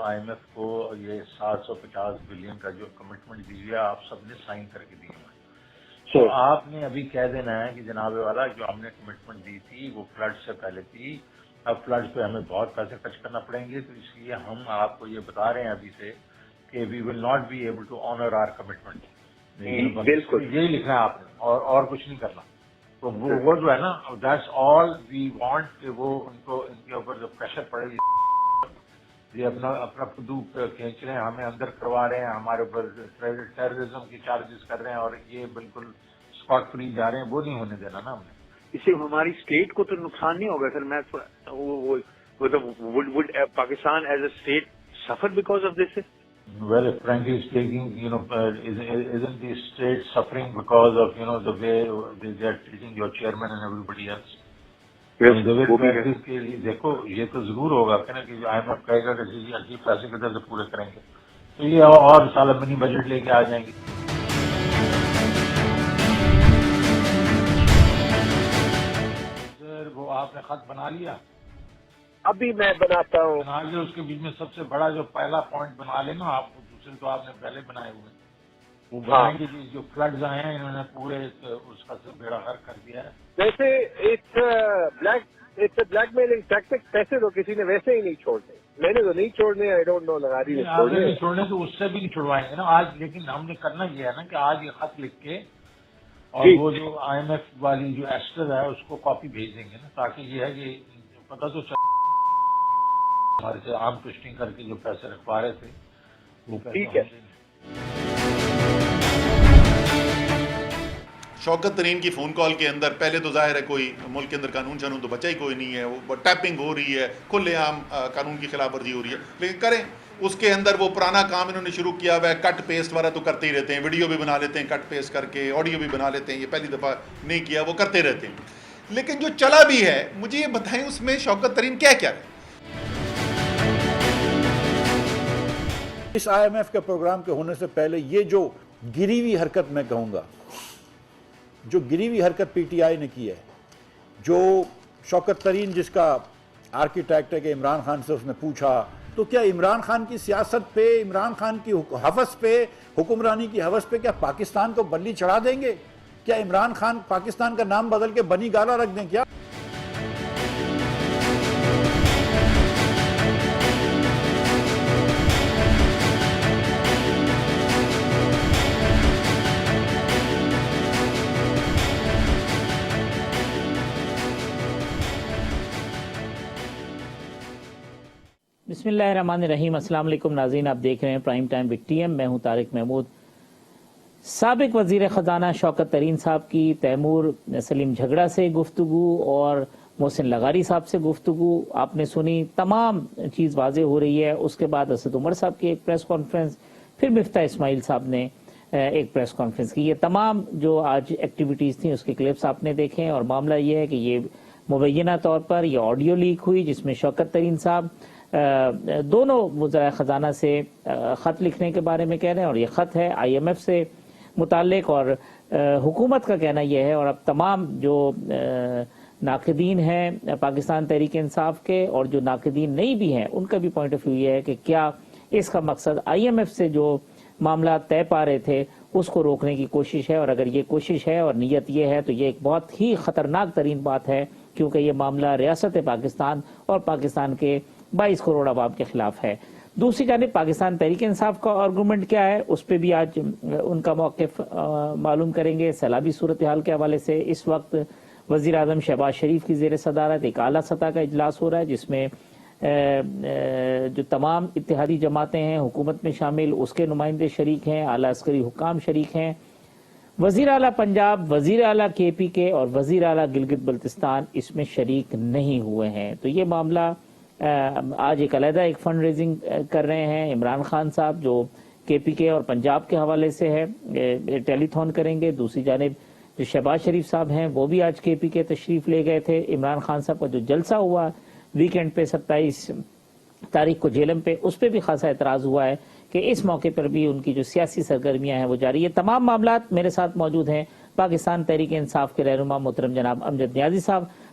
IMF کو یہ 750 billion کا جو کمٹمنٹ دی ہے آپ سب نے سائن کر کے دی ہے. تو آپ نے ابھی کہہ دینا ہے کہ جناب والا جو ہم نے کمٹمنٹ دی تھی وہ فلڈ سے پہلے تھی, اب فلڈ پہ ہمیں بہت پیسے خرچ کرنا پڑیں گے, تو اس لیے ہم آپ کو یہ بتا رہے ہیں ابھی سے کہ we will not be able to honour our commitment. بالکل یہی لکھنا ہے آپ نے, اور کچھ نہیں کرنا. تو وہ جو ہے نا دیٹس آل وی وانٹ کہ وہ ان کے اوپر جو پریشر پڑے یہ اپنا پدو کھینچ رہے ہیں, ہمیں اندر کروا رہے ہیں, ہمارے اوپر ٹیررزم کی چارجز کر رہے ہیں اور یہ بالکل اسپاٹ فری جا رہے ہیں, وہ نہیں ہونے دینا نا ہم نے. اس سے ہماری اسٹیٹ کو تو نقصان نہیں ہوگا سر؟ میں would Pakistan as a state suffer because of this? Well, frankly speaking, isn't the state suffering because of, the way they are treating your chairman and everybody else? دیکھو یہ تو ضرور ہوگا کہ نا کہ IMF کہے گا کہ جی عجیب پیسے کدھر سے پورے کریں گے, تو یہ اور سال منی بجٹ لے کے آ جائیں گے. سر وہ آپ نے خط بنا لیا؟ ابھی میں بناتا ہوں. بنا لیا, اس کے بیچ میں سب سے بڑا جو پہلا پوائنٹ بنا لینا آپ, دوسرے تو آپ نے پہلے بنائے ہوئے, وہ بنائیں گے جو فلڈز آئے ہیں انہوں نے پورے اس کا بیڑا غرق کر دیا ہے. ویسے اٹس بلیک میلنگ ٹیکٹک. پیسے تو کسی نے ویسے ہی نہیں چھوڑنے, میں نے تو نہیں چھوڑنے. آئی ڈونٹ نو لگا دی نہیں چھوڑنے تو اس سے بھی نہیں چھڑوائیں گے نا آج, لیکن ہم نے کرنا یہ ہے نا کہ آج یہ خط لکھ کے اور وہ جو IMF والی جو ایسٹر ہے اس کو کاپی بھیج دیں گے نا, تاکہ یہ ہے کہ پتہ تو ہمارے سے عام ٹوسٹنگ کر کے جو پیسے رکھوا رہے تھے وہ پیسے. شوکت ترین کی فون کال کے اندر پہلے تو ظاہر ہے کوئی ملک کے اندر قانون شانون تو بچا ہی کوئی نہیں ہے, وہ ٹیپنگ ہو رہی ہے, کھلے عام قانون کی خلاف ورزی ہو رہی ہے, لیکن کریں اس کے اندر وہ پرانا کام انہوں نے شروع کیا ہوا ہے, کٹ پیسٹ والا تو کرتے ہی رہتے ہیں, ویڈیو بھی بنا لیتے ہیں کٹ پیسٹ کر کے, آڈیو بھی بنا لیتے ہیں, یہ پہلی دفعہ نہیں کیا, وہ کرتے رہتے ہیں. لیکن جو چلا بھی ہے مجھے یہ بتائیں اس میں شوکت ترین کیا کیا ہے؟ اس IMF کے پروگرام کے ہونے سے پہلے یہ جو گری ہوئی حرکت میں کہوں گا, جو گری ہوئی حرکت PTI نے کی ہے, جو شوکت ترین جس کا آرکیٹیکٹ ہے کہ عمران خان سے اس نے پوچھا, تو کیا عمران خان کی سیاست پہ, عمران خان کی ہوس پہ, حکمرانی کی ہوس پہ کیا پاکستان کو بلی چڑھا دیں گے؟ کیا عمران خان پاکستان کا نام بدل کے بنی گالا رکھ دیں کیا؟ بسم اللہ الرحمن الرحیم. السلام علیکم ناظرین, آپ دیکھ رہے ہیں پرائم ٹائم وتھ TM. میں ہوں طارق محمود. سابق وزیر خزانہ شوکت ترین صاحب کی تیمور سلیم جھگڑا سے گفتگو اور محسن لغاری صاحب سے گفتگو آپ نے سنی, تمام چیز واضح ہو رہی ہے. اس کے بعد اسد عمر صاحب کی ایک پریس کانفرنس, پھر مفتاح اسماعیل صاحب نے ایک پریس کانفرنس کی. یہ تمام جو آج ایکٹیویٹیز تھیں اس کے کلپس آپ نے دیکھیں, اور معاملہ یہ ہے کہ یہ مبینہ طور پر یہ آڈیو لیک ہوئی جس میں شوکت ترین صاحب دونوں وزراء خزانہ سے خط لکھنے کے بارے میں کہہ رہے ہیں, اور یہ خط ہے IMF سے متعلق, اور حکومت کا کہنا یہ ہے, اور اب تمام جو ناقدین ہیں پاکستان تحریک انصاف کے اور جو ناقدین نہیں بھی ہیں ان کا بھی پوائنٹ آف ویو یہ ہے کہ کیا اس کا مقصد IMF سے جو معاملات طے پا رہے تھے اس کو روکنے کی کوشش ہے, اور اگر یہ کوشش ہے اور نیت یہ ہے تو یہ ایک بہت ہی خطرناک ترین بات ہے, کیونکہ یہ معاملہ ریاست پاکستان اور پاکستان کے 22 کروڑ عوام کے خلاف ہے. دوسری جانب پاکستان تحریک انصاف کا آرگومنٹ کیا ہے, اس پہ بھی آج ان کا موقف معلوم کریں گے. سیلابی صورتحال کے حوالے سے اس وقت وزیر اعظم شہباز شریف کی زیر صدارت ایک اعلیٰ سطح کا اجلاس ہو رہا ہے, جس میں جو تمام اتحادی جماعتیں ہیں حکومت میں شامل, اس کے نمائندے شریک ہیں, اعلیٰ عسکری حکام شریک ہیں, وزیر اعلیٰ پنجاب, وزیر اعلیٰ KPK اور وزیر اعلیٰ گلگت بلتستان اس میں شریک نہیں ہوئے ہیں. تو یہ معاملہ آج ایک علیحدہ ایک فنڈ ریزنگ کر رہے ہیں. عمران خان صاحب جو KPK اور پنجاب کے حوالے سے ہے ٹیلی تھون کریں گے. دوسری جانب جو شہباز شریف صاحب ہیں وہ بھی آج KPK تشریف لے گئے تھے. عمران خان صاحب کا جو جلسہ ہوا ویکینڈ پہ 27 تاریخ کو جیلم پہ, اس پہ بھی خاصا اعتراض ہوا ہے کہ اس موقع پر بھی ان کی جو سیاسی سرگرمیاں ہیں وہ جاری ہے. تمام معاملات میرے ساتھ موجود ہیں پاکستان تحریک انصاف کے رہنما محترم جناب امجد نیازی صاحب,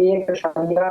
1.17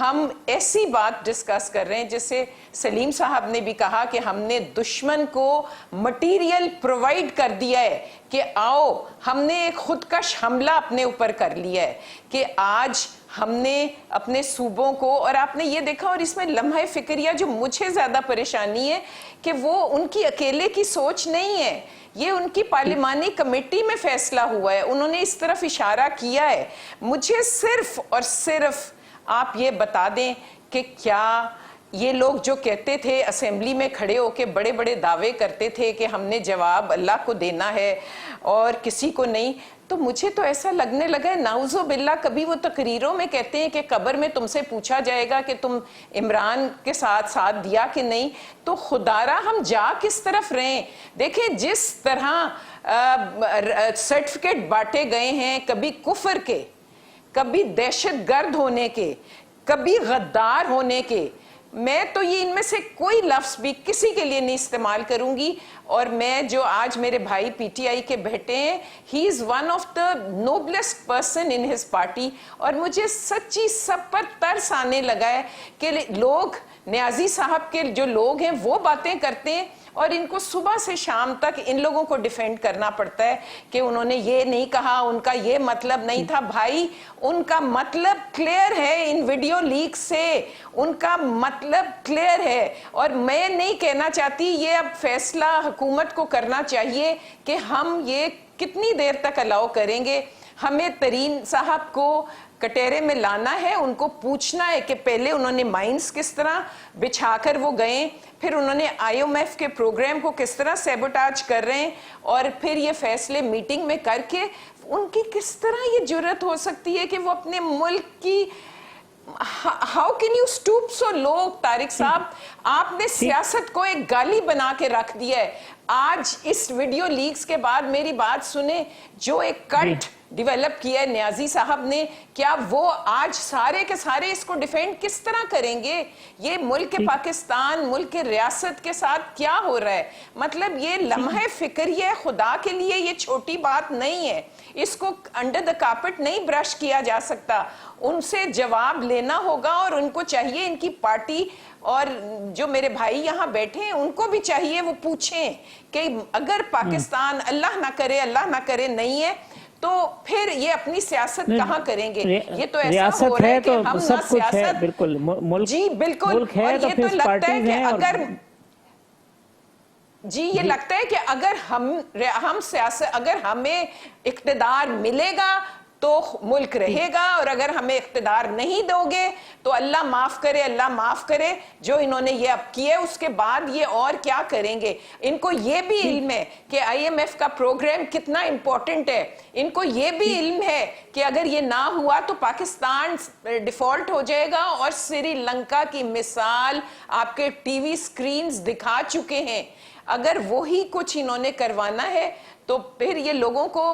ہم ایسی بات ڈسکس کر رہے ہیں جسے سلیم صاحب نے بھی کہا کہ ہم نے دشمن کو مٹیریل پرووائڈ کر دیا ہے کہ آؤ ہم نے ایک خودکش حملہ اپنے اوپر کر لیا ہے کہ آج ہم نے اپنے صوبوں کو، اور آپ نے یہ دیکھا، اور اس میں لمحہ فکریہ جو مجھے زیادہ پریشانی ہے کہ وہ ان کی اکیلے کی سوچ نہیں ہے، یہ ان کی پارلیمانی کمیٹی میں فیصلہ ہوا ہے، انہوں نے اس طرف اشارہ کیا ہے۔ مجھے صرف اور صرف آپ یہ بتا دیں کہ کیا یہ لوگ جو کہتے تھے اسمبلی میں کھڑے ہو کے بڑے بڑے دعوے کرتے تھے کہ ہم نے جواب اللہ کو دینا ہے اور کسی کو نہیں، تو مجھے تو ایسا لگنے لگا ہے نعوذ باللہ کبھی وہ تقریروں میں کہتے ہیں کہ قبر میں تم سے پوچھا جائے گا کہ تم عمران کے ساتھ دیا کہ نہیں، تو خدارا ہم جا کس طرف رہیں؟ دیکھیں جس طرح سرٹیفکیٹ بانٹے گئے ہیں، کبھی کفر کے، کبھی دہشت گرد ہونے کے، کبھی غدار ہونے کے، میں تو یہ ان میں سے کوئی لفظ بھی کسی کے لیے نہیں استعمال کروں گی۔ اور میں جو آج میرے بھائی پی ٹی آئی کے بیٹھے ہیں، he is one of the noblest person in his party, اور مجھے سچی سب پر ترس آنے لگا ہے کہ لوگ نیازی صاحب کے جو لوگ ہیں وہ باتیں کرتے ہیں اور ان کو صبح سے شام تک ان لوگوں کو ڈیفینڈ کرنا پڑتا ہے کہ انہوں نے یہ نہیں کہا، ان کا یہ مطلب نہیں تھا۔ بھائی ان کا مطلب کلیئر ہے، ان ویڈیو لیک سے ان کا مطلب کلیئر ہے، اور میں نہیں کہنا چاہتی، یہ اب فیصلہ حکومت کو کرنا چاہیے کہ ہم یہ کتنی دیر تک الاؤ کریں گے۔ ہمیں ترین صاحب کو کٹہرے میں لانا ہے، ان کو پوچھنا ہے کہ پہلے انہوں نے مائنز کس طرح بچھا کر وہ گئے، پھر انہوں نے آئی ایم ایف کے پروگرام کو کس طرح سیبوٹاج کر رہے ہیں، اور پھر یہ فیصلے میٹنگ میں کر کے ان کی کس طرح یہ جرت ہو سکتی ہے کہ وہ اپنے ملک کی ہاؤ کین یو اسٹوپ سو لو؟ طارق صاحب آپ نے سیاست کو ایک گالی بنا کے رکھ دیا ہے۔ آج اس ویڈیو لیکس کے بعد میری بات سنیں، جو ایک کٹ ڈیولپ کیا ہے نیازی صاحب نے، کیا وہ آج سارے کے سارے اس کو ڈیفینڈ کس طرح کریں گے؟ یہ ملک پاکستان، ملک ریاست کے ساتھ کیا ہو رہا ہے؟ مطلب یہ لمحہ فکریہ خدا کے لیے یہ چھوٹی بات نہیں ہے، اس کو انڈر دا کارپٹ نہیں برش کیا جا سکتا، ان سے جواب لینا ہوگا، اور ان کو چاہیے، ان کی پارٹی اور جو میرے بھائی یہاں بیٹھے ہیں ان کو بھی چاہیے وہ پوچھیں کہ اگر پاکستان اللہ نہ کرے نہیں ہے تو پھر یہ اپنی سیاست کہاں کریں گے؟ یہ تو ایسا ہو رہا ہے کہ ہم نہ سیاست، بالکل ملک، جی بالکل، اور یہ تو لگتا ہے کہ اگر جی یہ لگتا ہے کہ اگر ہم سیاست، اگر ہمیں اقتدار ملے گا تو ملک رہے گا، اور اگر ہمیں اقتدار نہیں دو گے تو اللہ معاف کرے جو انہوں نے یہ اب کیے، اس کے بعد یہ اور کیا کریں گے۔ ان کو یہ بھی علم ہے کہ آئی ایم ایف کا پروگرام کتنا امپورٹنٹ ہے، ان کو یہ بھی علم ہے کہ اگر یہ نہ ہوا تو پاکستان ڈیفالٹ ہو جائے گا، اور سری لنکا کی مثال آپ کے ٹی وی سکرینز دکھا چکے ہیں۔ اگر وہی کچھ انہوں نے کروانا ہے تو پھر یہ لوگوں کو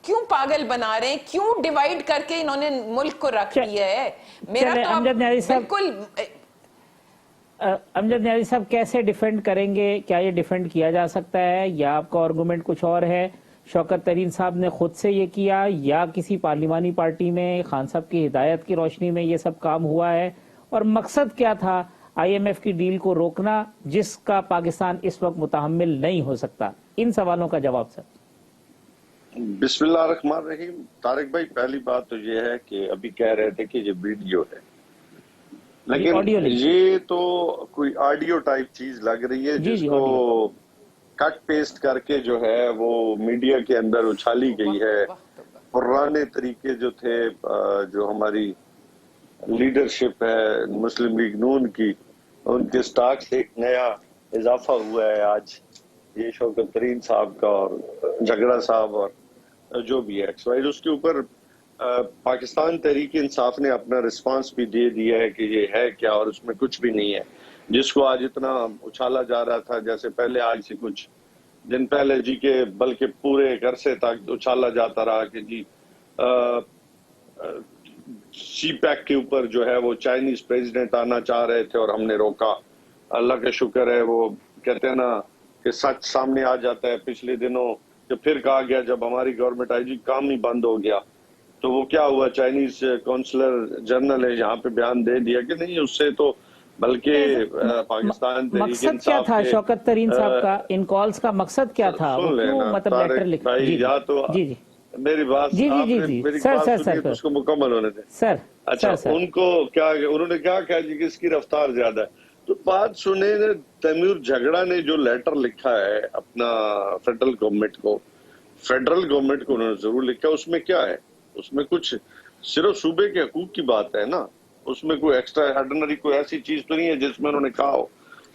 کیوں پاگل بنا رہے ہیں، کیوں ڈیوائیڈ کر کے انہوں نے ملک کو رکھ دیا ہے؟ میرا تو بالکل امجد نیازی صاحب کیسے ڈیفینڈ کریں گے؟ کیا یہ ڈیفینڈ کیا جا سکتا ہے، یا آپ کا آرگومنٹ کچھ اور ہے؟ شوکت ترین صاحب نے خود سے یہ کیا، یا کسی پارلیمانی پارٹی میں خان صاحب کی ہدایت کی روشنی میں یہ سب کام ہوا ہے؟ اور مقصد کیا تھا آئی ایم ایف کی ڈیل کو روکنا، جس کا پاکستان اس وقت متحمل نہیں ہو سکتا؟ ان سوالوں کا جواب سر۔ بسم اللہ الرحمن الرحیم۔ طارق بھائی، پہلی بات تو یہ ہے کہ ابھی کہہ رہے تھے کہ یہ ویڈیو ہے، لیکن یہ تو کوئی آڈیو ٹائپ چیز لگ رہی ہے جس کو کٹ پیسٹ کر کے جو ہے وہ میڈیا کے اندر اچھالی گئی ہے۔ پرانے طریقے جو تھے، جو ہماری لیڈرشپ ہے مسلم لیگ نون کی، ان کے سٹاک سے ایک نیا اضافہ ہوا ہے آج، یہ شوکت ترین صاحب کا اور جھگڑا صاحب اور جو بھی ہے اس کے اوپر پاکستان تحریک انصاف نے اپنا رسپانس بھی دے دیا ہے کہ یہ ہے کیا، اور اس میں کچھ بھی نہیں ہے، جس کو آج اتنا اچھالا جا رہا تھا، جیسے پہلے آج سے کچھ دن پہلے جی کے بلکہ پورے ایک عرصے تک اچھالا جاتا رہا کہ جی سی پیک کے اوپر جو ہے وہ چائنیز پریزیڈنٹ آنا چاہ رہے تھے اور ہم نے روکا۔ اللہ کا شکر ہے، وہ کہتے ہیں نا کہ سچ سامنے آ جاتا ہے۔ پچھلے دنوں جو پھر کہا گیا جب ہماری گورنمنٹ آئی جی کام ہی بند ہو گیا تو وہ کیا ہوا, چائنیز کونسلر جنرل ہے یہاں پہ بیان دے دیا کہ نہیں, اس سے تو بلکہ پاکستان مقصد کیا تھا شوکت ترین صاحب کا ان کالز کا مچ کیا تھا؟ سن لینا مطلب لیٹر لکھ بھائی, یا تو میری بات میری بات سنیے اس کو مکمل ہونے دیں سر. اچھا ان کو کیا انہوں نے کیا کہا جی کہ اس کی رفتار زیادہ ہے, تو بات سنیں, تیمور جھگڑا نے جو لیٹر لکھا ہے اپنا فیڈرل گورنمنٹ کو انہوں نے ضرور لکھا, اس میں کیا ہے, اس میں کچھ صرف صوبے کے حقوق کی بات ہے نا, اس میں کوئی ایکسٹرا آرڈنری کوئی ایسی چیز تو نہیں ہے جس میں انہوں نے کہا ہو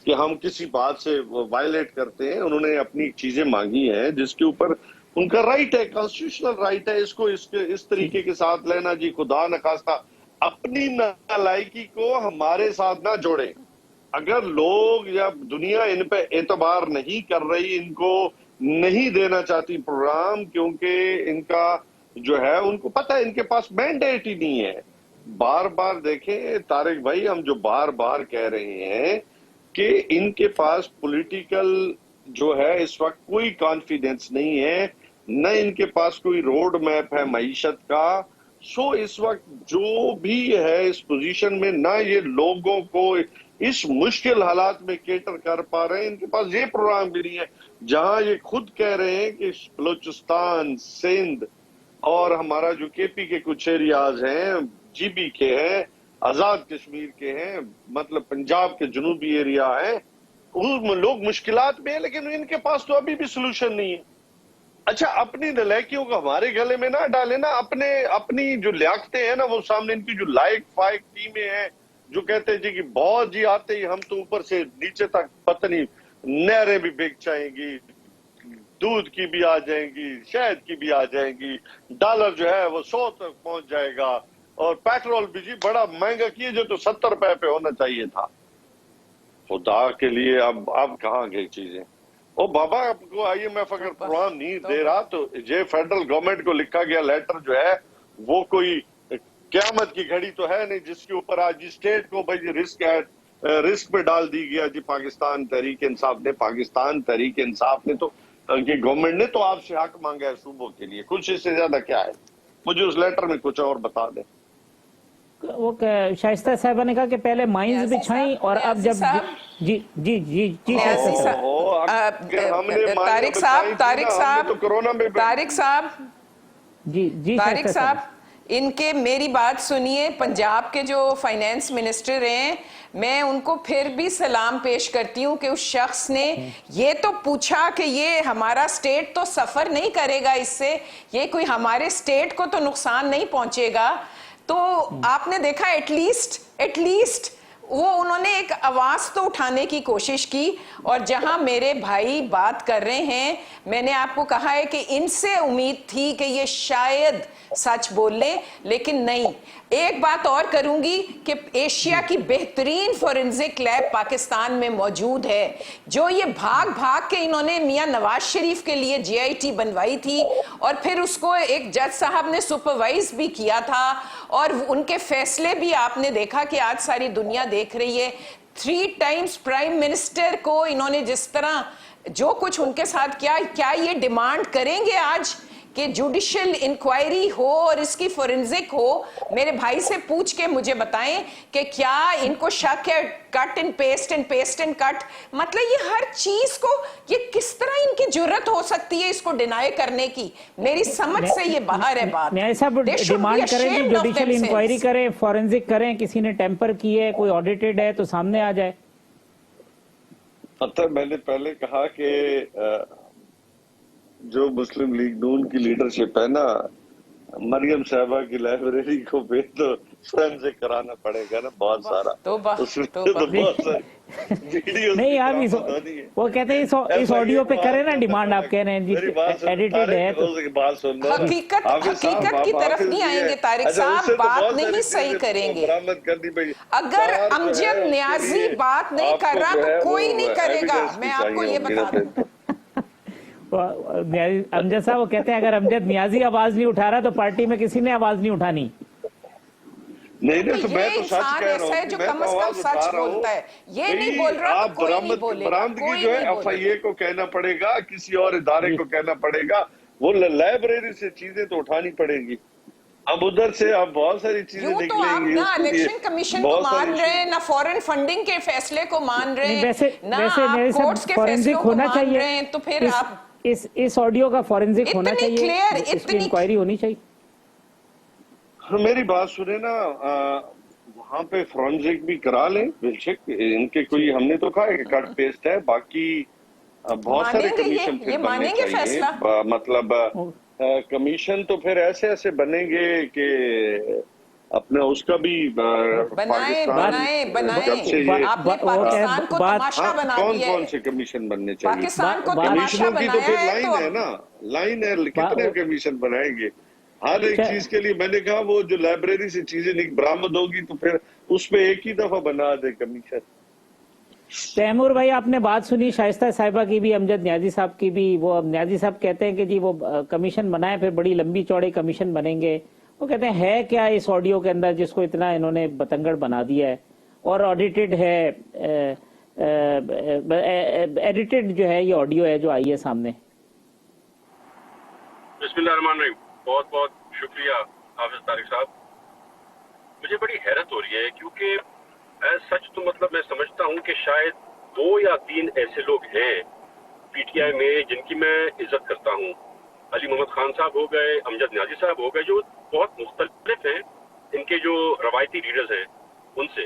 کہ ہم کسی بات سے وائلیٹ کرتے ہیں. انہوں نے اپنی چیزیں مانگی ہیں جس کے اوپر ان کا رائٹ ہے, کانسٹیٹیوشنل رائٹ ہے, اس کو اس طریقے کے ساتھ لینا جی خدا نخواستہ اپنی نالائکی کو ہمارے ساتھ نہ جوڑیں. اگر لوگ یا دنیا ان پہ اعتبار نہیں کر رہی, ان کو نہیں دینا چاہتی پروگرام, کیونکہ ان کا جو ہے ان کو پتہ ہے ان کے پاس مینڈیٹ ہی نہیں ہے. بار بار دیکھیں طارق بھائی, ہم جو بار بار کہہ رہے ہیں کہ ان کے پاس پولیٹیکل جو ہے اس وقت کوئی کانفیڈنس نہیں ہے, نہ ان کے پاس کوئی روڈ میپ ہے معیشت کا. سو اس وقت جو بھی ہے اس پوزیشن میں, نہ یہ لوگوں کو اس مشکل حالات میں کیٹر کر پا رہے ہیں, ان کے پاس یہ پروگرام بھی نہیں ہے جہاں یہ خود کہہ رہے ہیں کہ بلوچستان, سندھ اور ہمارا جو کے پی کے کچھ ایریاز ہیں, جی بی کے ہیں, آزاد کشمیر کے ہیں, مطلب پنجاب کے جنوبی ایریا ہیں, اس میں لوگ مشکلات میں ہیں, لیکن ان کے پاس تو ابھی بھی سلوشن نہیں ہے. اچھا اپنی نلائکیوں کو ہمارے گلے میں نہ ڈالیں نا, اپنی جو لیاقتیں ہیں نا وہ سامنے, ان کی جو لائق فائق ٹیمیں ہیں جو کہتے ہیں جی کہ بہت جی آتے ہی ہم تو اوپر سے نیچے تک پتہ نہیں نہریں بھی بک جائیں گی, دودھ کی بھی آ جائیں گی, شہد کی بھی آ جائیں گی, ڈالر جو ہے وہ 100 تک پہنچ جائے گا, اور پیٹرول بھی جی بڑا مہنگا کیے جو تو 70 روپے پہ ہونا چاہیے تھا. خدا کے لیے اب کہاں گئی چیزیں. او بابا آپ کو IMF اگر پروگرام نہیں دے رہا تو یہ فیڈرل گورنمنٹ کو لکھا گیا لیٹر جو ہے وہ کوئی قیامت کی گھڑی تو ہے نہیں جس کے اوپر آج اسٹیٹ کو بھائی رسک پہ ڈال دی گیا جی. پاکستان تحریک انصاف نے تو یہ گورنمنٹ نے تو آپ سے حق مانگا ہے صوبوں کے لیے, کچھ اس سے زیادہ کیا ہے. مجھے اس لیٹر میں کچھ اور بتا دیں. وہ شائستہ صاحبہ نے کہا کہ پہلے مائنز بچھائیں اور اب جب طارق صاحب ان کے میری بات سنیے. پنجاب کے جو فائنینس منسٹر ہیں, میں ان کو پھر بھی سلام پیش کرتی ہوں کہ اس شخص نے یہ تو پوچھا کہ یہ ہمارا سٹیٹ تو سفر نہیں کرے گا اس سے, یہ کوئی ہمارے سٹیٹ کو تو نقصان نہیں پہنچے گا. تو آپ نے دیکھا ایٹ لیسٹ وہ انہوں نے ایک آواز تو اٹھانے کی کوشش کی. اور جہاں میرے بھائی بات کر رہے ہیں, میں نے آپ کو کہا ہے کہ ان سے امید تھی کہ یہ شاید سچ بول لیں, لیکن نہیں. ایک بات اور کروں گی کہ ایشیا کی بہترین فورنزک لیب پاکستان میں موجود ہے, جو یہ بھاگ کے انہوں نے میاں نواز شریف کے لیے GIT بنوائی تھی, اور پھر اس کو ایک جج صاحب نے سپروائز بھی کیا تھا, اور ان کے فیصلے بھی آپ نے دیکھا کہ آج ساری دنیا دیکھ رہی ہے. 3 ٹائمز پرائم منسٹر کو انہوں نے جس طرح جو کچھ ان کے ساتھ کیا یہ ڈیمانڈ کریں گے آج کہ جوڈیشل انکوائری ہو اور اس کی فورنزک ہو؟ میرے بھائی سے پوچھ کے مجھے بتائیں کہ کیا ان کو شک ہے کٹ اینڈ پیسٹ کٹ. مطلب یہ ہر چیز کو یہ کس طرح ان کی جرت ہو سکتی ہے اس کو ڈینائی کرنے کی؟ میری سمجھ سے یہ باہر ہے بات. نیاز صاحب ڈیمانڈ کریں کہ جوڈیشل انکوائری کریں, فورنزک کریں, کسی نے ٹیمپر کی ہے, کوئی آڈیٹڈ ہے تو سامنے آ جائے. میں نے پہلے کہا کہ جو مسلم لیگ نون کی لیڈرشپ ہے نا, مریم صاحبہ کی لائبریری کو بھی تو فرینزک کرانا پڑے گا نا بہت سارا. اس میں تو بہت ساری نہیں آپ وہ کہتے ہیں اس آڈیو پہ کریں نا ڈیمانڈ. آپ کہہ رہے ہیں جی ایڈیٹڈ ہے تو حقیقت کی طرف نہیں آئیں گے طارق صاحب, بات نہیں صحیح کریں گے. اگر امجد نیازی بات نہیں کر رہا تو کوئی نہیں کرے گا, میں آپ کو یہ بتا دوں. امجد صاحب وہ کہتے ہیں اگر امجد نیازی آواز نہیں اٹھا رہا تو پارٹی میں کسی نے آواز نہیں اٹھانی. نہیں تو میں تو سچ کہہ رہا ہوں, جو کم از کم سچ بولتا ہے, یہ نہیں بول رہا تو کوئی نہیں بولے گا. برآمدگی جو ہے FIA کو کہنا پڑے گا, کسی اور ادارے کو کہنا پڑے گا, وہ لائبریری سے چیزیں تو اٹھانی پڑے گی. اب ادھر سے آپ بہت ساری چیزیں یوں تو آپ نہ الیکشن کمیشن کو مان رہے ہیں، نہ فورن فنڈنگ کے فیصلے کو مان رہے ہیں، نہ آپ کورٹس کے فیصلوں کو مان رہے ہیں، تو پھر آپ اس آڈیو کا فورنزک ہونا چاہیے، اس کی انکوائری ہونی چاہیے. میری بات سنیں نا، وہاں پہ فورنزک بھی کرا لیں بلشک، ان کے کوئی ہم نے تو کہا ہے کہ کٹ پیسٹ ہے، باقی بہت سارے کمیشن پھر بننے چاہیے. مطلب کمیشن تو پھر ایسے بنیں گے کہ اپنا اس کا بھی پاکستان کو تماشا بنا دیا ہے. کون سے کمیشن بننے چاہیے؟ پاکستان کو تماشا کمیشنوں کی تو پھر بنایا لائن ہے نا، لائن ہے، کتنے کمیشن بنائیں گے ہر ایک چیز کے لیے. میں نے کہا وہ جو لائبریری سے چیزیں برآمد ہوگی تو پھر اس پہ ایک ہی دفعہ بنا دے کمیشن. تیمور بھائی آپ نے بات سنی شائستہ صاحبہ کی بھی، امجد نیازی صاحب کی بھی. وہ نیازی صاحب کہتے ہیں کہ جی وہ کمیشن بنائیں، پھر بڑی لمبی چوڑے کمیشن بنیں گے. وہ کہتے ہیں ہے کیا اس آڈیو کے اندر جس کو اتنا انہوں نے بتنگڑ بنا دیا ہے، اور آڈیٹڈ ہے، ایڈیٹڈ جو ہے یہ آڈیو ہے جو آئی ہے سامنے. بسم اللہ الرحمن الرحیم. بہت بہت شکریہ حافظ طارق صاحب. مجھے بڑی حیرت ہو رہی ہے کیونکہ سچ تو مطلب میں سمجھتا ہوں کہ شاید 2 یا 3 ایسے لوگ ہیں پی ٹی آئی میں جن کی میں عزت کرتا ہوں. علی محمد خان صاحب ہو گئے، امجد نیازی صاحب ہو گئے، جو بہت مختلف ہیں ان کے جو روایتی لیڈرز ہیں ان سے.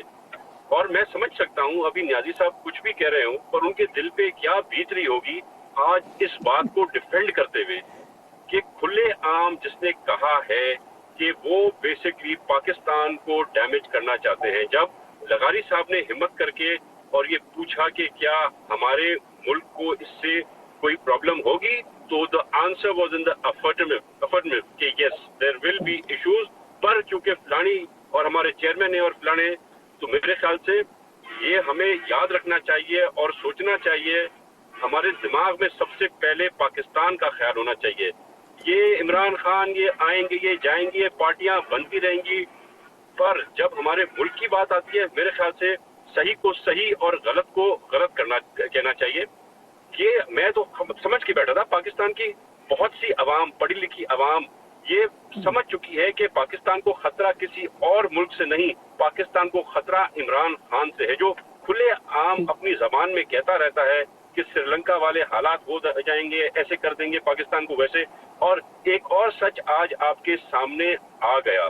اور میں سمجھ سکتا ہوں ابھی نیازی صاحب کچھ بھی کہہ رہے ہوں پر ان کے دل پہ کیا بیت رہی ہوگی آج اس بات کو ڈیفینڈ کرتے ہوئے کہ کھلے عام جس نے کہا ہے کہ وہ بیسکلی پاکستان کو ڈیمیج کرنا چاہتے ہیں. جب لغاری صاحب نے ہمت کر کے اور یہ پوچھا کہ کیا ہمارے ملک کو اس سے کوئی پرابلم ہوگی تو the answer was in the affirmative کہ yes there will be issues. پر کیونکہ فلانی اور ہمارے چیئرمین اور فلانے، تو میرے خیال سے یہ ہمیں یاد رکھنا چاہیے اور سوچنا چاہیے، ہمارے دماغ میں سب سے پہلے پاکستان کا خیال ہونا چاہیے. یہ عمران خان یہ آئیں گے، یہ جائیں گے، پارٹیاں بنتی رہیں گی، پر جب ہمارے ملک کی بات آتی ہے میرے خیال سے صحیح کو صحیح اور غلط کو غلط کہنا چاہیے. یہ میں تو سمجھ کے بیٹھا تھا پاکستان کی بہت سی عوام، پڑھی لکھی عوام یہ سمجھ چکی ہے کہ پاکستان کو خطرہ کسی اور ملک سے نہیں، پاکستان کو خطرہ عمران خان سے ہے، جو کھلے عام اپنی زبان میں کہتا رہتا ہے کہ سری لنکا والے حالات ہو جائیں گے، ایسے کر دیں گے پاکستان کو ویسے. اور ایک اور سچ آج آپ کے سامنے آ گیا،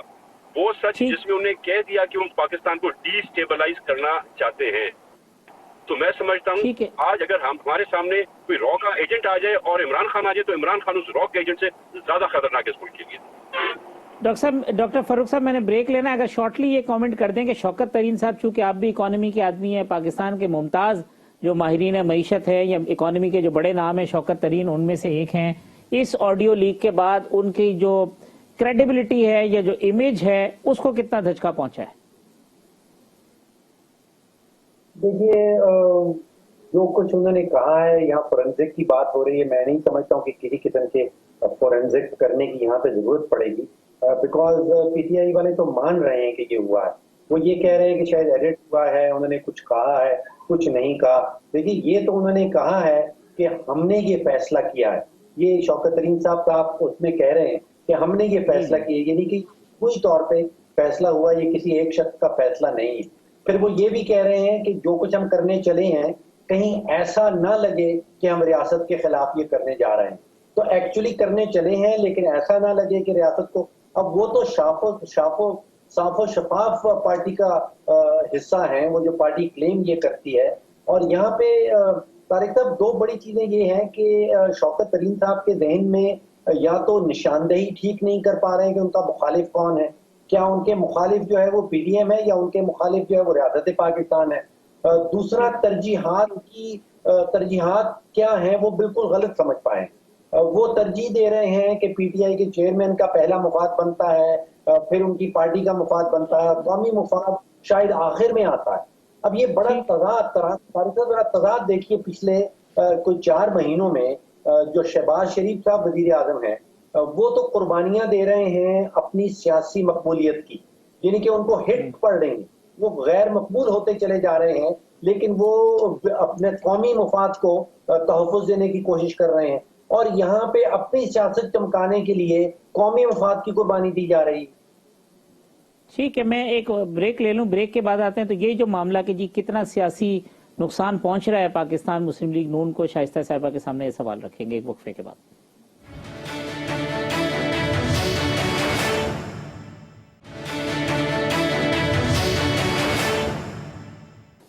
وہ سچ جس میں انہیں کہہ دیا کہ وہ پاکستان کو ڈی اسٹیبلائز کرنا چاہتے ہیں. تو میں سمجھتا ہوں آج اگر ہمارے سامنے کوئی را کا ایجنٹ آ جائے اور عمران خان آ جائے تو عمران خان اس را کے ایجنٹ سے زیادہ خطرناک ہے اس ملک کے لیے. ڈاکٹر فاروق صاحب میں نے بریک لینا ہے، اگر شارٹلی یہ کامنٹ کر دیں کہ شوکت ترین صاحب چونکہ آپ بھی اکانومی کے آدمی ہیں، پاکستان کے ممتاز جو ماہرین معیشت ہے یا اکانومی کے جو بڑے نام ہیں، شوکت ترین ان میں سے ایک ہیں، اس آڈیو لیک کے بعد ان کی جو کریڈیبلٹی ہے یا جو امیج ہے اس کو کتنا دھچکا پہنچا ہے؟ دیکھیے جو کچھ انہوں نے کہا ہے، یہاں فورنزک کی بات ہو رہی ہے، میں نہیں سمجھتا ہوں کہ کسی قسم کے فورنزک کرنے کی یہاں پہ ضرورت پڑے گی، بیکاز پی ٹی آئی والے تو مان رہے ہیں کہ یہ ہوا ہے. وہ یہ کہہ رہے ہیں کہ شاید ایڈٹ ہوا ہے، انہوں نے کچھ کہا ہے، کچھ نہیں کہا. دیکھیے یہ تو انہوں نے کہا ہے کہ ہم نے یہ فیصلہ کیا ہے. یہ شوکت ترین صاحب کا آپ اس میں کہہ رہے ہیں کہ ہم نے یہ فیصلہ کیا، یعنی کہ پوری طور پہ فیصلہ ہوا، یہ کسی ایک شخص کا فیصلہ نہیں ہے. پھر وہ یہ بھی کہہ رہے ہیں کہ جو کچھ ہم کرنے چلے ہیں کہیں ایسا نہ لگے کہ ہم ریاست کے خلاف یہ کرنے جا رہے ہیں. تو ایکچولی کرنے چلے ہیں لیکن ایسا نہ لگے کہ ریاست کو، اب وہ تو صاف و شفاف پارٹی کا حصہ ہیں، وہ جو پارٹی کلیم یہ کرتی ہے. اور یہاں پہ طارق صاحب 2 بڑی چیزیں یہ ہیں کہ شوکت ترین صاحب کے ذہن میں یا تو نشاندہی ٹھیک نہیں کر پا رہے ہیں کہ ان کا مخالف کون ہے، کیا ان کے مخالف جو ہے وہ پی ڈی ایم ہے یا ان کے مخالف جو ہے وہ ریاست پاکستان ہے. دوسرا ترجیحات کیا ہیں وہ بالکل غلط سمجھ پائے. وہ ترجیح دے رہے ہیں کہ پی ٹی آئی کے چیئرمین کا پہلا مفاد بنتا ہے، پھر ان کی پارٹی کا مفاد بنتا ہے، قومی مفاد شاید آخر میں آتا ہے. اب یہ بڑا تضاد دیکھیے پچھلے کوئی 4 مہینوں میں جو شہباز شریف صاحب وزیر اعظم ہیں وہ تو قربانیاں دے رہے ہیں اپنی سیاسی مقبولیت کی، یعنی کہ ان کو ہٹ پڑ رہی ہیں، وہ غیر مقبول ہوتے چلے جا رہے ہیں، لیکن وہ اپنے قومی مفاد کو تحفظ دینے کی کوشش کر رہے ہیں. اور یہاں پہ اپنی سیاست چمکانے کے لیے قومی مفاد کی قربانی دی جا رہی. ٹھیک ہے، میں ایک بریک لے لوں، بریک کے بعد آتے ہیں. تو یہ جو معاملہ کہ جی کتنا سیاسی نقصان پہنچ رہا ہے پاکستان مسلم لیگ نون کو، شائستہ صاحبہ کے سامنے یہ سوال رکھیں گے ایک وقفے کے بعد.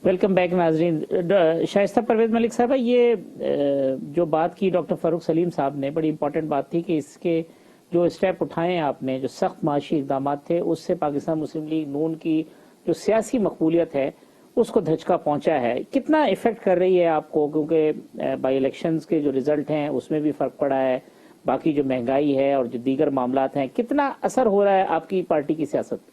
ویلکم بیک ناظرین. شائستہ پرویز ملک صاحبہ، یہ جو بات کی ڈاکٹر فاروق سلیم صاحب نے، بڑی امپورٹنٹ بات تھی کہ اس کے جو اسٹیپ اٹھائے آپ نے، جو سخت معاشی اقدامات تھے، اس سے پاکستان مسلم لیگ نون کی جو سیاسی مقبولیت ہے اس کو دھچکا پہنچا ہے. کتنا افیکٹ کر رہی ہے آپ کو؟ کیونکہ بائی الیکشنز کے جو ریزلٹ ہیں اس میں بھی فرق پڑا ہے، باقی جو مہنگائی ہے اور جو دیگر معاملات ہیں، کتنا اثر ہو رہا ہے آپ کی پارٹی کی سیاست؟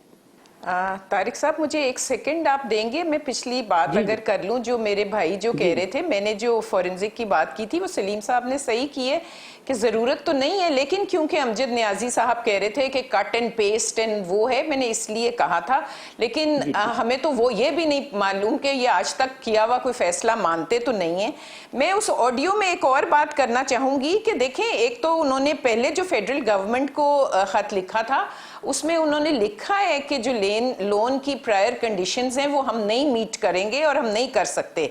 طارق صاحب مجھے ایک سیکنڈ آپ دیں گے؟ میں پچھلی بات اگر کر لوں، جو میرے بھائی جو کہہ رہے تھے، میں نے جو فورنزک کی بات کی تھی وہ سلیم صاحب نے صحیح کی ہے کہ ضرورت تو نہیں ہے، لیکن کیونکہ امجد نیازی صاحب کہہ رہے تھے کہ کٹ اینڈ پیسٹ اینڈ وہ ہے، میں نے اس لیے کہا تھا. لیکن ہمیں تو وہ یہ بھی نہیں معلوم کہ یہ آج تک کیا ہوا کوئی فیصلہ مانتے تو نہیں ہیں. میں اس آڈیو میں ایک اور بات کرنا چاہوں گی کہ دیکھیں، ایک تو انہوں نے پہلے جو فیڈرل گورنمنٹ کو خط لکھا تھا اس میں انہوں نے لکھا ہے کہ جو لون کی پرائر کنڈیشنز ہیں وہ ہم نہیں میٹ کریں گے اور ہم نہیں کر سکتے.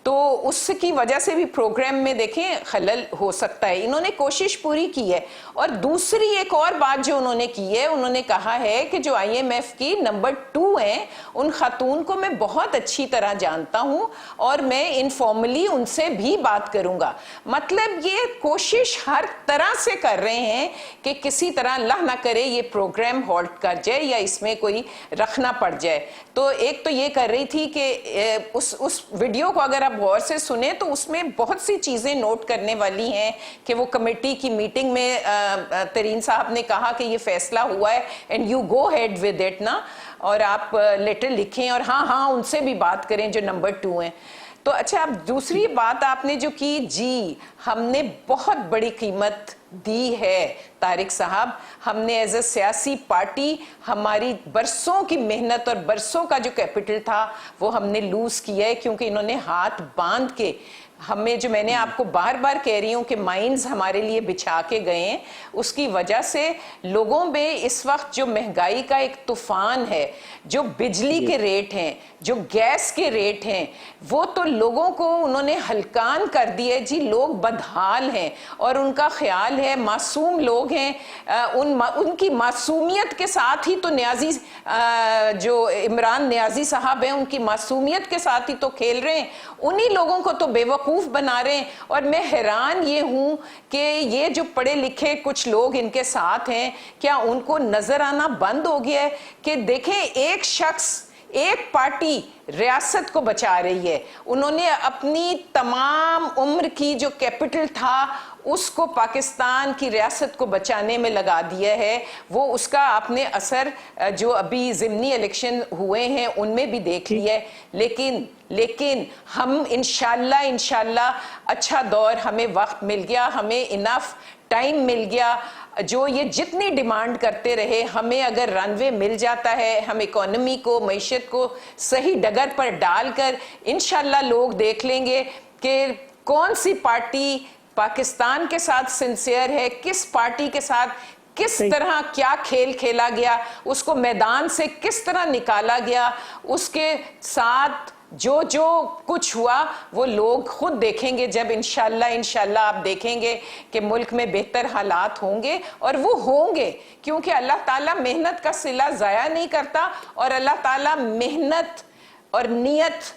تو اس کی وجہ سے بھی پروگرام میں دیکھیں خلل ہو سکتا ہے. انہوں نے کوشش پوری کی ہے. اور دوسری ایک اور بات جو انہوں نے کی ہے، انہوں نے کہا ہے کہ جو IMF کی نمبر 2 ہیں ان خاتون کو میں بہت اچھی طرح جانتا ہوں اور میں انفارملی ان سے بھی بات کروں گا. مطلب یہ کوشش ہر طرح سے کر رہے ہیں کہ کسی طرح اللہ نہ کرے یہ پروگرام ہالٹ کر جائے یا اس میں کوئی رکھنا پڑ جائے. تو ایک تو یہ کر رہی تھی کہ اس ویڈیو کو اگر آپ غور سے سنیں تو اس میں بہت سی چیزیں نوٹ کرنے والی ہیں کہ وہ کمیٹی کی میٹنگ میں ترین صاحب نے کہا کہ یہ فیصلہ ہوا ہے and you go ahead with it نا، اور آپ لیٹر لکھیں اور ہاں ان سے بھی بات کریں جو نمبر 2 ہیں. تو اچھا، اب دوسری بات آپ نے جو کی، جی ہم نے بہت بڑی قیمت دی ہے طارق صاحب. ہم نے ایز اے سیاسی پارٹی ہماری برسوں کی محنت اور برسوں کا جو کیپٹل تھا وہ ہم نے لوز کیا ہے، کیونکہ انہوں نے ہاتھ باندھ کے ہمیں، جو میں نے آپ کو بار بار کہہ رہی ہوں کہ مائنز ہمارے لیے بچھا کے گئے ہیں، اس کی وجہ سے لوگوں میں اس وقت جو مہنگائی کا ایک طوفان ہے، جو بجلی کے ریٹ ہیں، جو گیس کے ریٹ ہیں، وہ تو لوگوں کو انہوں نے ہلکان کر دیا. جی لوگ بدحال ہیں اور ان کا خیال ہے، معصوم لوگ ہیں، ان کی معصومیت کے ساتھ ہی تو نیازی جو عمران نیازی صاحب ہیں ان کی معصومیت کے ساتھ ہی تو کھیل رہے ہیں. انہی لوگوں کو تو بیوقوف بنا رہے ہیں. اور میں حیران یہ ہوں کہ یہ جو پڑھے لکھے کچھ لوگ ان کے ساتھ ہیں، کیا ان کو نظر آنا بند ہو گیا ہے کہ دیکھیں ایک شخص، ایک پارٹی ریاست کو بچا رہی ہے. انہوں نے اپنی تمام عمر کی جو کیپٹل تھا اس کو پاکستان کی ریاست کو بچانے میں لگا دیا ہے. وہ اس کا آپ نے اثر جو ابھی ضمنی الیکشن ہوئے ہیں ان میں بھی دیکھ لیا ہے. لیکن ہم انشاءاللہ اچھا دور، ہمیں وقت مل گیا، ہمیں انف ٹائم مل گیا. جو یہ جتنی ڈیمانڈ کرتے رہے، ہمیں اگر رن وے مل جاتا ہے، ہم اکانومی کو، معیشت کو صحیح ڈگر پر ڈال کر انشاءاللہ لوگ دیکھ لیں گے کہ کون سی پارٹی پاکستان کے ساتھ سنسیئر ہے، کس پارٹی کے ساتھ کس طرح کیا کھیل کھیلا گیا، اس کو میدان سے کس طرح نکالا گیا، اس کے ساتھ جو کچھ ہوا وہ لوگ خود دیکھیں گے جب انشاءاللہ آپ دیکھیں گے کہ ملک میں بہتر حالات ہوں گے. اور وہ ہوں گے کیونکہ اللہ تعالیٰ محنت کا صلہ ضائع نہیں کرتا، اور اللہ تعالیٰ محنت اور نیت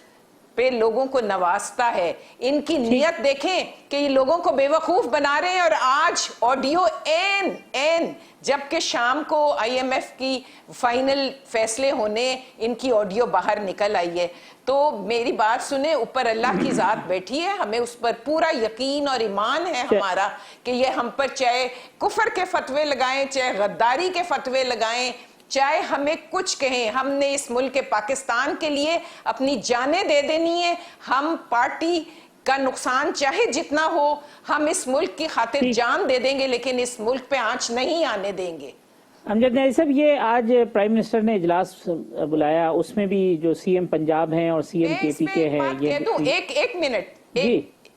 پہ لوگوں کو نوازتا ہے. ان کی نیت دیکھیں کہ یہ لوگوں کو بے وقوف بنا رہے ہیں. اور آج آڈیو این جبکہ شام کو IMF کی فائنل فیصلے ہونے، ان کی آڈیو باہر نکل آئی ہے. تو میری بات سنیں، اوپر اللہ کی ذات بیٹھی ہے، ہمیں اس پر پورا یقین اور ایمان ہے ہمارا کہ یہ ہم پر چاہے کفر کے فتوے لگائیں، چاہے غداری کے فتوے لگائیں، چاہے ہمیں کچھ کہیں، ہم نے اس ملک پاکستان کے لیے اپنی جانیں دے دینی ہے. ہم پارٹی کا نقصان چاہے جتنا ہو، ہم اس ملک کی خاطر جان دے دیں گے، لیکن اس ملک پہ آنچ نہیں آنے دیں گے. امجد نیازی صاحب، یہ آج پرائم منسٹر نے اجلاس بلایا، اس میں بھی جو CM پنجاب ہیں اور CM KP کے ہیں، ایک منٹ،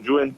UN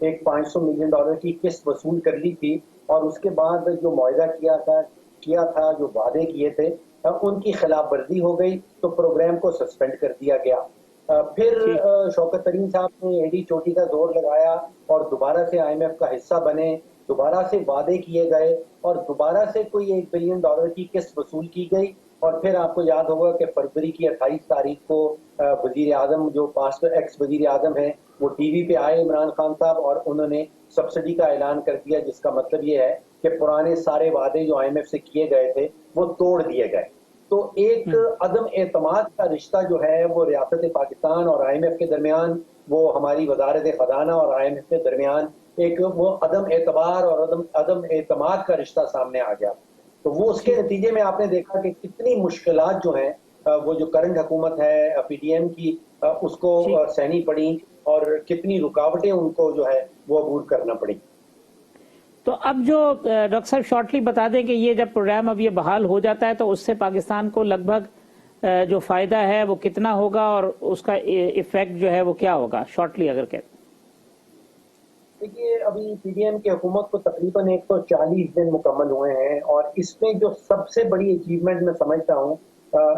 ایک $500 ملین کی قسط وصول کر لی تھی، اور اس کے بعد جو معاہدہ کیا تھا، جو وعدے کیے تھے، ان کی خلاف ورزی ہو گئی تو پروگرام کو سسپینڈ کر دیا گیا۔ پھر شوکت ترین صاحب نے ایڈی چوٹی کا زور لگایا اور دوبارہ سے IMF کا حصہ بنے، دوبارہ سے وعدے کیے گئے اور دوبارہ سے کوئی $1 بلین کی قسط وصول کی گئی، اور پھر آپ کو یاد ہوگا کہ فروری کی 28 تاریخ کو وزیر اعظم جو پاسٹ ایکس وزیر اعظم ہیں وہ ٹی وی پہ آئے عمران خان صاحب، اور انہوں نے سبسڈی کا اعلان کر دیا، جس کا مطلب یہ ہے کہ پرانے سارے وعدے جو IMF سے کیے گئے تھے وہ توڑ دیے گئے۔ تو ایک عدم اعتماد کا رشتہ جو ہے وہ ریاست پاکستان اور IMF کے درمیان، وہ ہماری وزارت خزانہ اور IMF کے درمیان ایک وہ عدم اعتبار اور عدم اعتماد کا رشتہ سامنے آ گیا۔ تو وہ اس کے نتیجے میں آپ نے دیکھا کہ کتنی مشکلات جو ہیں وہ جو کرنٹ حکومت ہے PDM کی اس کو سہنی پڑی، اور کتنی رکاوٹیں ان کو جو ہے وہ عبور کرنا پڑی۔ تو اب جو ڈاکٹر صاحب شارٹلی بتا دیں کہ یہ جب پروگرام اب یہ بحال ہو جاتا ہے تو اس سے پاکستان کو لگ بھگ جو فائدہ ہے وہ کتنا ہوگا اور اس کا ایفیکٹ جو ہے وہ کیا ہوگا، شارٹلی اگر کہتے ہیں؟ دیکھیے ابھی PDM کی حکومت کو تقریباً 140 دن مکمل ہوئے ہیں، اور اس میں جو سب سے بڑی اچیومنٹ میں سمجھتا ہوں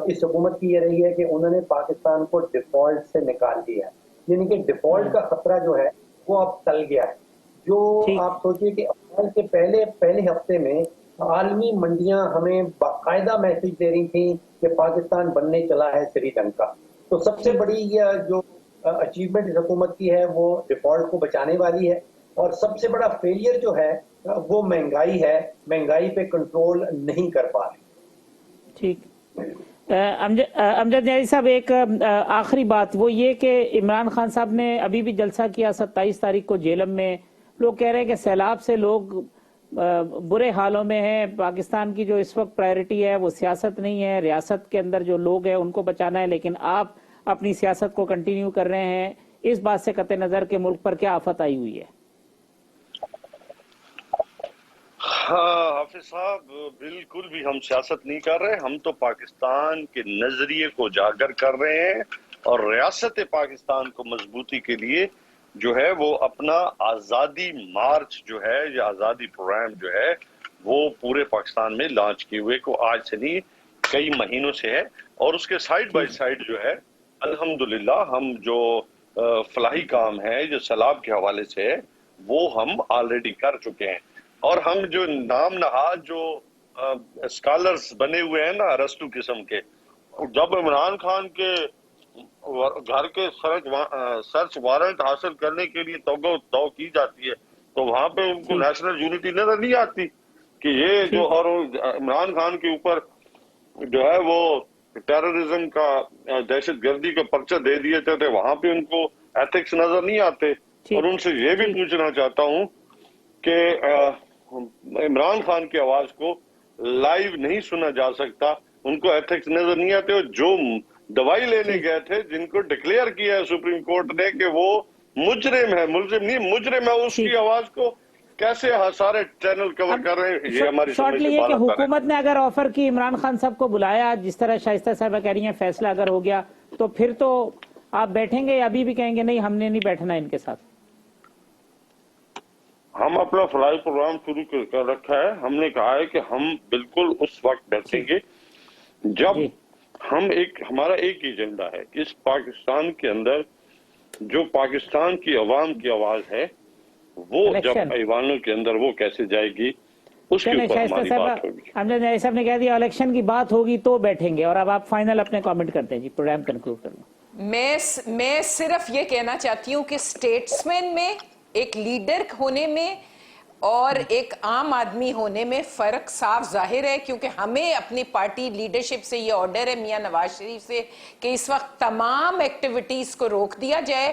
اس حکومت کی یہ رہی ہے کہ انہوں نے پاکستان کو ڈیفالٹ سے نکال دیا ہے، یعنی کہ ڈیفالٹ کا خطرہ جو ہے وہ اب ٹل گیا ہے۔ جو آپ سوچئے کہ اپریل کے پہلے ہفتے میں عالمی منڈیاں ہمیں باقاعدہ میسج دے رہی تھیں کہ پاکستان بننے چلا ہے سری لنکا، تو سب سے بڑی جو اچیومنٹ اس حکومت کی ہے وہ ڈیفالٹ کو بچانے والی ہے، اور سب سے بڑا فیلئر جو ہے وہ مہنگائی ہے، مہنگائی پہ کنٹرول نہیں کر پا رہے۔ ٹھیک، امجد نیازی صاحب ایک آخری بات وہ یہ کہ عمران خان صاحب نے ابھی بھی جلسہ کیا 27 تاریخ کو جیلم میں، لوگ کہہ رہے ہیں کہ سیلاب سے لوگ برے حالوں میں ہیں، پاکستان کی جو اس وقت پرائرٹی ہے وہ سیاست نہیں ہے، ریاست کے اندر جو لوگ ہیں ان کو بچانا ہے، لیکن آپ اپنی سیاست کو کنٹینیو کر رہے ہیں، اس بات سے قطع نظر کہ ملک پر کیا آفت آئی ہوئی ہے؟ ہاں حافظ صاحب، بالکل بھی ہم سیاست نہیں کر رہے، ہم تو پاکستان کے نظریے کو اجاگر کر رہے ہیں، اور ریاست پاکستان کو مضبوطی کے لیے جو ہے وہ اپنا آزادی مارچ جو ہے یا آزادی پروگرام جو ہے وہ پورے پاکستان میں لانچ کیے ہوئے کو آج سے نہیں کئی مہینوں سے ہے، اور اس کے سائیڈ بائی سائیڈ جو ہے الحمدللہ ہم جو فلاحی کام ہے جو سیلاب کے حوالے سے ہے وہ ہم آلریڈی کر چکے ہیں، اور ہم جو نام نہاد جو اسکالرز بنے ہوئے ہیں نا ارسطو قسم کے، جب عمران خان کے گھر کے سرچ وارنٹ حاصل کرنے کے لیے تو کی جاتی ہے تو وہاں پہ ان کو نیشنل یونٹی نظر نہیں آتی کہ یہ جو، اور عمران خان کے اوپر جو ہے وہ ٹیررزم کا دہشت گردی کا پرچہ دے دیے تھے، وہاں پہ ان کو ایتھکس نظر نہیں آتے۔ اور ان سے یہ بھی پوچھنا چاہتا ہوں کہ عمران خان کی آواز کو لائیو نہیں سنا جا سکتا، ان کو ایتھکس نظر نہیں آتے، اور جو دوائی لینے گئے تھے جن کو ڈکلیئر کیا ہے سپریم کورٹ نے کہ وہ مجرم ہے، ملزم نہیں مجرم ہے، اس کی آواز کو کیسے سارے چینل کور کر رہے ہیں؟ یہ ہماری شارٹلی یہ کہ حکومت نے اگر آفر کی، عمران خان صاحب کو بلایا، جس طرح شائستہ صاحبہ کہہ رہی ہیں فیصلہ اگر ہو گیا تو پھر تو آپ بیٹھیں گے یا ابھی بھی کہیں گے نہیں ہم نے نہیں بیٹھنا ان کے ساتھ؟ ہم اپنا فلاحی پروگرام شروع کر رکھا ہے، ہم نے کہا ہے کہ ہم بالکل اس وقت بیٹھیں گے جب ہمارا ایک ایجنڈا ہے کہ اس پاکستان کے اندر جو پاکستان کی عوام کی آواز ہے وہ جب ایوانوں کے اندر وہ کیسے جائے گی اس کے اوپر ہماری بات ہوگی۔ امجد نیازی صاحب نے کہہ دیا الیکشن کی بات ہوگی تو بیٹھیں گے، اور اب آپ فائنل اپنے کامنٹ کرتے ہیں جی، پروگرام کنکلوڈ کرنا۔ میں صرف یہ کہنا چاہتی ہوں کہ سٹیٹسمین میں ایک لیڈر ہونے میں اور ایک عام آدمی ہونے میں فرق صاف ظاہر ہے، کیونکہ ہمیں اپنی پارٹی لیڈرشپ سے یہ آرڈر ہے میاں نواز شریف سے کہ اس وقت تمام ایکٹیویٹیز کو روک دیا جائے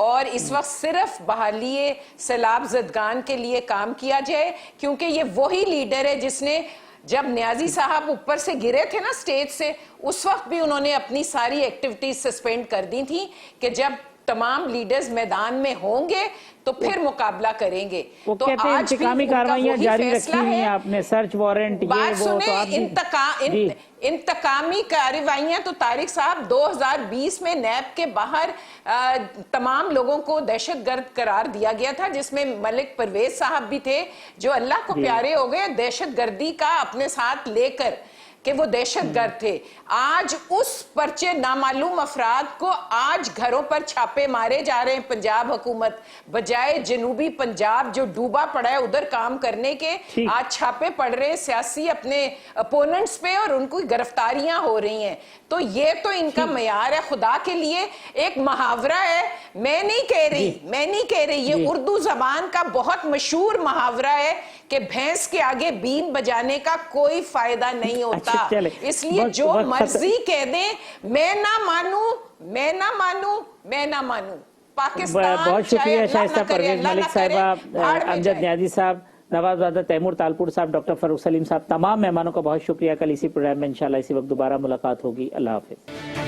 اور اس وقت صرف بحالی سیلاب زدگان کے لیے کام کیا جائے، کیونکہ یہ وہی لیڈر ہے جس نے جب نیازی صاحب اوپر سے گرے تھے نا سٹیج سے، اس وقت بھی انہوں نے اپنی ساری ایکٹیویٹیز سسپینڈ کر دی تھی کہ جب تمام لیڈرز میدان میں ہوں گے تو پھر مقابلہ کریں گے. وہ تو کہتے ہیں آج بھی انتقامی ان کا کارروائیاں وہی جاری فیصلہ رکھی ہوئی ہیں ہے. آپ نے, سرچ وارنٹ یہ بات وہ, تو آپ سنیں, انتقامی کارروائیاں تو طارق صاحب 2020 میں نیب کے باہر تمام لوگوں کو دہشت گرد قرار دیا گیا تھا, جس میں ملک پرویز صاحب بھی تھے جو اللہ کو پیارے ہو گئے دہشت گردی کا اپنے ساتھ لے کر کہ وہ دہشت گرد تھے. آج اس پرچے نامعلوم افراد کو آج گھروں پر چھاپے مارے جا رہے ہیں پنجاب حکومت, بجائے جنوبی پنجاب جو ڈوبا پڑا ہے ادھر کام کرنے کے, آج چھاپے پڑ رہے ہیں سیاسی اپنے اپوننٹس پہ اور ان کو گرفتاریاں ہو رہی ہیں. تو یہ تو ان کا معیار ہے. خدا کے لیے ایک محاورہ ہے, میں نہیں کہہ رہی, یہ اردو زبان کا بہت مشہور محاورہ ہے کہ بھینس کے آگے بین بجانے کا کوئی فائدہ نہیں ہوتا. اس لیے جو مرضی کہہ دیں, میں نہ مانوں. پاکستان بہت شکریہ شائستہ پرویز ملک صاحبہ, امجد نیازی صاحب, نواز زادہ تیمور تالپور صاحب, ڈاکٹر فاروق سلیم صاحب, تمام مہمانوں کا بہت شکریہ. کل اسی پروگرام میں انشاءاللہ اسی وقت دوبارہ ملاقات ہوگی. اللہ حافظ.